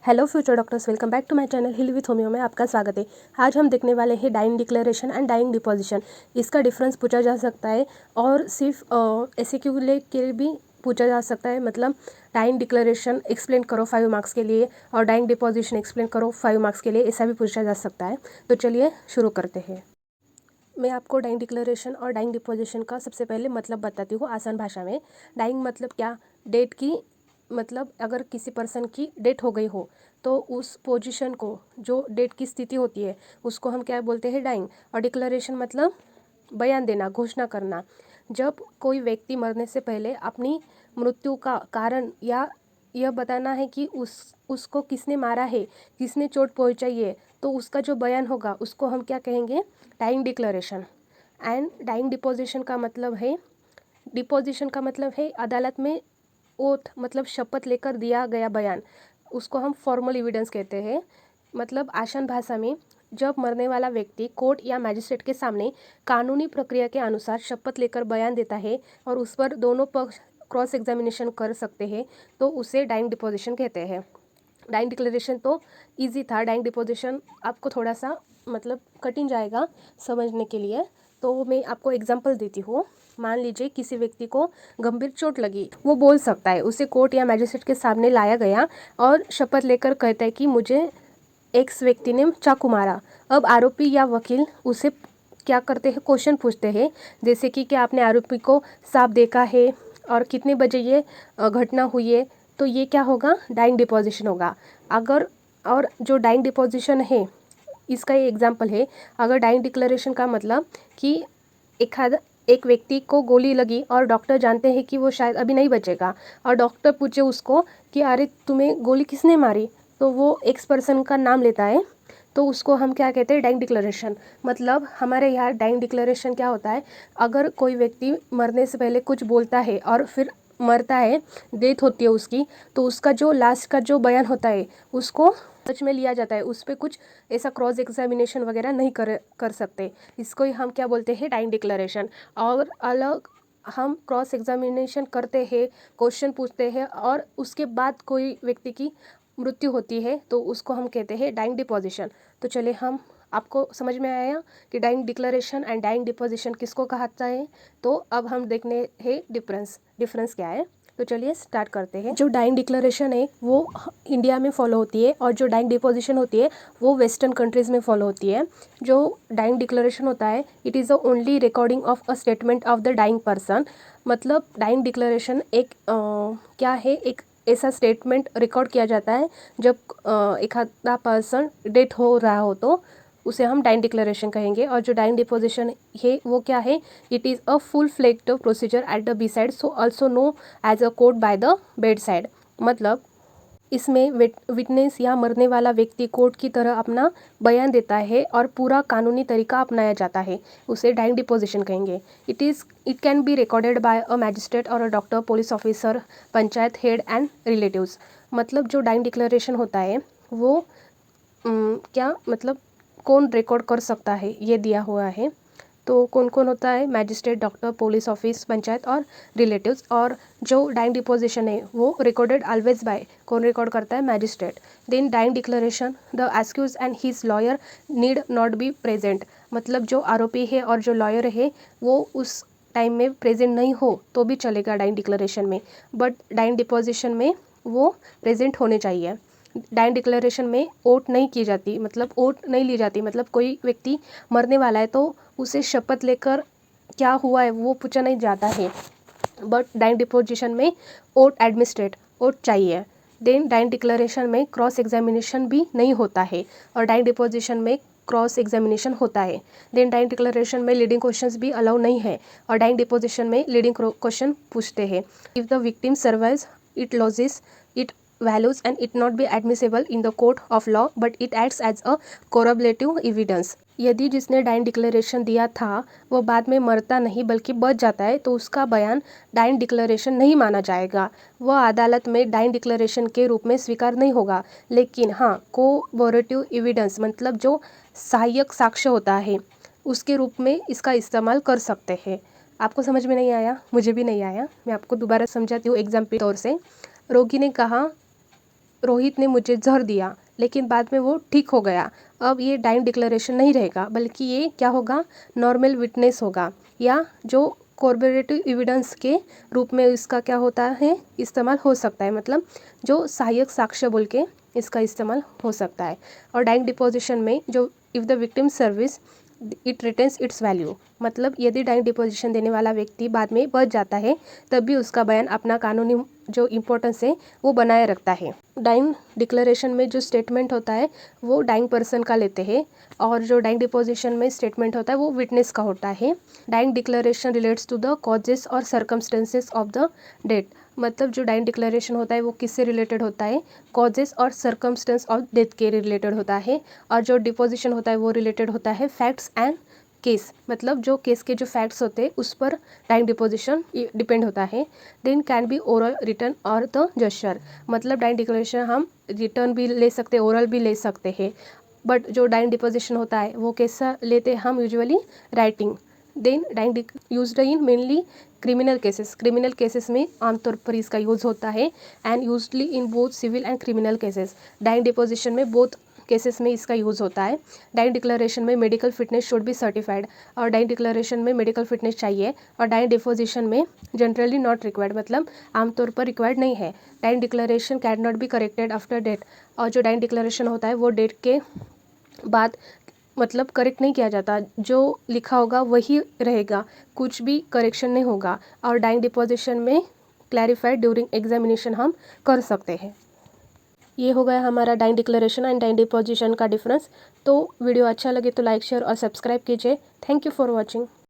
Hello future doctors, welcome back to my channel heal with homeo में आपका स्वागत है। आज हम देखने वाले हैं dying declaration and dying deposition. इसका डिफरेंस पूछा जा सकता है और सिर्फ एसक्यू के लिए भी पूछा जा सकता है। मतलब डाइंग डिक्लेरेशन एक्सप्लेन करो 5 मार्क्स के लिए और डाइंग डिपोजिशन एक्सप्लेन करो 5 मार्क्स के लिए, ऐसा भी पूछा जा सकता है। तो चलिए शुरू करते हैं। मैं आपको डाइंग डिक्लेरेशन और डाइंग डिपोजिशन का सबसे पहले मतलब बताती हूँ आसान भाषा में। डाइंग मतलब क्या? डेट की, मतलब अगर किसी पर्सन की डेट हो गई हो तो उस पोजीशन को, जो डेट की स्थिति होती है, उसको हम क्या बोलते हैं? डाइंग। और डिक्लेरेशन मतलब बयान देना, घोषणा करना। जब कोई व्यक्ति मरने से पहले अपनी मृत्यु का कारण या यह बताना है कि उसको किसने मारा है, किसने चोट पहुंचाई है, तो उसका जो बयान होगा उसको हम क्या कहेंगे? Dying declaration. And dying deposition का मतलब है, डिपोजिशन का मतलब है अदालत में ओथ मतलब शपथ लेकर दिया गया बयान, उसको हम फॉर्मल एविडेंस कहते हैं। मतलब आसान भाषा में, जब मरने वाला व्यक्ति कोर्ट या मैजिस्ट्रेट के सामने कानूनी प्रक्रिया के अनुसार शपथ लेकर बयान देता है और उस पर दोनों पक्ष क्रॉस एग्जामिनेशन कर सकते हैं, तो उसे डाइंग डिपोजिशन कहते हैं। डाइंग डिक्लेरेशन तो इजी था, डाइंग डिपोजिशन आपको थोड़ा सा मतलब कठिन जाएगा समझने के लिए। तो मैं आपको एग्जांपल देती हूँ। मान लीजिए किसी व्यक्ति को गंभीर चोट लगी, वो बोल सकता है, उसे कोर्ट या मैजिस्ट्रेट के सामने लाया गया और शपथ लेकर कहता है कि मुझे एक्स व्यक्ति ने चाकू मारा। अब आरोपी या वकील उसे क्या करते हैं? क्वेश्चन पूछते हैं, जैसे कि क्या आपने आरोपी को सांप देखा है और कितने बजे ये घटना हुई है। तो ये क्या होगा? डाइंग डिपोजिशन होगा। अगर और जो डाइंग डिपोजिशन है, इसका ये एग्जाम्पल है। अगर डाइंग डिक्लेरेशन का मतलब कि एक व्यक्ति को गोली लगी और डॉक्टर जानते हैं कि वो शायद अभी नहीं बचेगा, और डॉक्टर पूछे उसको कि अरे तुम्हें गोली किसने मारी, तो वो एक्स पर्सन का नाम लेता है, तो उसको हम क्या कहते हैं? Dying declaration. मतलब हमारे यहाँ डाइंग डिक्लेरेशन क्या होता है? अगर कोई व्यक्ति मरने से पहले कुछ बोलता है और फिर मरता है, डेथ होती है उसकी, तो उसका जो लास्ट का जो बयान होता है उसको सच में लिया जाता है, उस पर कुछ ऐसा क्रॉस एग्जामिनेशन वगैरह नहीं कर सकते। इसको ही हम क्या बोलते हैं? Dying declaration. और अलग हम क्रॉस एग्जामिनेशन करते हैं, क्वेश्चन पूछते हैं और उसके बाद कोई व्यक्ति की मृत्यु होती है, तो उसको हम कहते हैं डाइंग डिपोजिशन। तो चलिए, हम आपको समझ में आया कि dying declaration and dying deposition किसको कहता है। तो अब हम देखने हैं डिफरेंस क्या है। तो चलिए स्टार्ट करते हैं। जो डाइंग डिक्लेरेशन है वो इंडिया में फॉलो होती है, और जो डाइंग डिपोजिशन होती है वो वेस्टर्न कंट्रीज़ में फॉलो होती है। जो डाइंग डिक्लेरेशन होता है, it is the only recording of a statement of the dying person. मतलब डाइंग डिक्लेरेशन एक क्या है? एक ऐसा स्टेटमेंट रिकॉर्ड किया जाता है जब एक आधा पर्सन डेथ हो रहा हो, तो उसे हम डाइंग डिक्लेरेशन कहेंगे। और जो डाइंग डिपोजिशन है वो क्या है? It is a full fledged procedure at the B side, so also know as a court by the bed side. मतलब इसमें विटनेस या मरने वाला व्यक्ति कोर्ट की तरह अपना बयान देता है और पूरा कानूनी तरीका अपनाया जाता है, उसे डाइंग डिपोजिशन कहेंगे। It can be recorded by a magistrate और a doctor, police officer, panchayat head and relatives. मतलब जो डाइंग डिक्लेरेशन होता है वो क्या मतलब कौन रिकॉर्ड कर सकता है, ये दिया हुआ है। तो कौन कौन होता है? Magistrate, doctor, police office, panchayat और रिलेटिव्स। और जो डाइंग डिपोजिशन है वो रिकॉर्डेड ऑलवेज बाय, कौन रिकॉर्ड करता है? Magistrate. Then dying declaration, the accuse and his lawyer need not be present. मतलब जो आरोपी है और जो लॉयर है वो उस टाइम में प्रेजेंट नहीं हो तो भी चलेगा डाइंग डिक्लेरेशन में, बट डाइंग डिपोजिशन में वो प्रेजेंट होने चाहिए। डाइंग डिक्लेरेशन में ओट नहीं की जाती, मतलब ओट नहीं ली जाती। मतलब कोई व्यक्ति मरने वाला है तो उसे शपथ लेकर क्या हुआ है वो पूछा नहीं जाता है, बट डाइंग डिपोजिशन में ओट चाहिए। देन डाइंग डिक्लेरेशन में क्रॉस एग्जामिनेशन भी नहीं होता है, और डाइंग डिपोजिशन में क्रॉस एग्जामिनेशन होता है। देन डाइंग डिक्लेरेशन में लीडिंग क्वेश्चंस भी अलाउ नहीं है, और डाइंग डिपोजिशन में लीडिंग क्वेश्चन पूछते हैं। If the victim survives, it losses it values and it not be admissible in the court of law, but it acts as a corroborative evidence। यदि जिसने dying declaration दिया था वो बाद में मरता नहीं बल्कि बच जाता है, तो उसका बयान डाइंग डिक्लेरेशन नहीं माना जाएगा। वह अदालत में डाइंग डिक्लेरेशन के रूप में स्वीकार नहीं होगा, लेकिन हाँ, कोबोरेटिव एविडेंस मतलब जो सहायक साक्ष्य होता है उसके रूप में इसका इस्तेमाल कर सकते हैं। आपको समझ में नहीं आया? मुझे भी नहीं आया, मैं आपको दोबारा समझाती हूँ एग्जाम्पल तौर से। रोगी ने कहा रोहित ने मुझे जहर दिया लेकिन बाद में वो ठीक हो गया, अब ये डाइंग डिक्लेरेशन नहीं रहेगा बल्कि ये क्या होगा, नॉर्मल विटनेस होगा, या जो कोर्बोरेटिव एविडेंस के रूप में इसका क्या होता है, इस्तेमाल हो सकता है। मतलब जो सहायक साक्ष्य बोल के इसका इस्तेमाल हो सकता है। और डाइंग डिपोजिशन में जो if the victim service it retains it's value, मतलब यदि डाइंग डिपोजिशन देने वाला व्यक्ति बाद में बच जाता है तब भी उसका बयान अपना कानूनी जो इम्पोर्टेंस है वो बनाए रखता है। डाइंग डिक्लेरेशन में जो स्टेटमेंट होता है वो डाइंग पर्सन का लेते हैं, और जो डाइंग डिपोजिशन में स्टेटमेंट होता है वो विटनेस का होता है। Dying declaration relates to the causes और सर्कमस्टेंसेस ऑफ द डेथ, मतलब जो डाइंग डिक्लेरेशन होता है वो किससे रिलेटेड होता है, कॉजेस और सर्कमस्टेंस ऑफ डेथ के रिलेटेड होता है। और जो डिपोजिशन होता है वो रिलेटेड होता है फैक्ट्स एंड केस, मतलब जो केस के जो फैक्ट्स होते हैं उस पर डाइंग डिपोजिशन डिपेंड होता है। Then can be oral, written और द जेस्चर, मतलब डाइंग डिक्लेरेशन हम रिटर्न भी ले सकते हैं, ओरल भी ले सकते हैं, बट जो डाइंग डिपोजिशन होता है वो कैसा लेते हैं हम, usually writing. Then dying used in mainly criminal cases में आमतौर पर इसका यूज़ होता है, and usually in both civil and criminal cases. Dying deposition में बोथ केसेस में इसका यूज़ होता है। डाइंग डिक्लेरेशन में medical fitness should be certified, और डाइंग डिक्लेरेशन में मेडिकल फिटनेस चाहिए, और डाइंग डिपोजिशन में जनरली नॉट रिक्वायर्ड, मतलब आमतौर पर रिक्वायर्ड नहीं है। Dying declaration can not be corrected after death, और जो डाइंग डिक्लेरेशन होता है वो डेट के बाद मतलब करेक्ट नहीं किया जाता, जो लिखा होगा वही रहेगा, कुछ भी करेक्शन नहीं होगा। और डाइंग डिपोजिशन में क्लैरिफाइड ड्यूरिंग एग्जामिनेशन हम कर सकते हैं। ये हो गया हमारा dying declaration and dying deposition का डिफरेंस। तो वीडियो अच्छा लगे तो लाइक, शेयर और सब्सक्राइब कीजिए। Thank you for watching.